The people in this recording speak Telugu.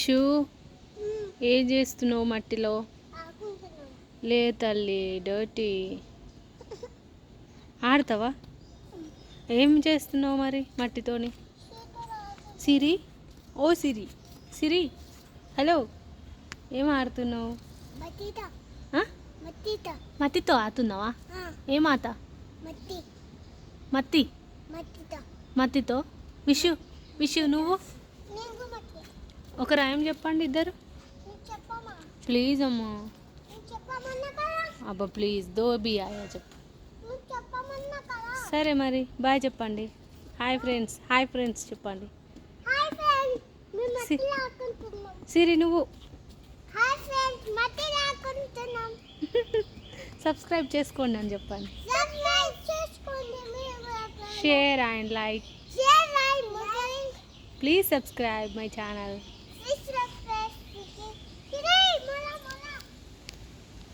షూ ఏం చేస్తున్నావు మట్టిలో? లే తల్లి, డర్టీ. ఆడతావా? ఏం చేస్తున్నావు మరి మట్టితోని? సిరి, ఓ సిరి, సిరి, హలో, ఏం ఆడుతున్నావు? మట్టితో ఆడుతున్నావా? ఏం ఆట? మట్టి మట్టితో. విషు, విషు నువ్వు ఒక రాయం చెప్పండి ఇద్దరు, ప్లీజ్ అమ్మా. అబ్బా ప్లీజ్, దో బి ఆయా చెప్పు. సరే మరి బాయ్ చెప్పండి. హాయ్ ఫ్రెండ్స్, హాయ్ ఫ్రెండ్స్ చెప్పండి. సిరి నువ్వు సబ్స్క్రైబ్ చేసుకోండి అని చెప్పండి. Share and like. Please subscribe my channel.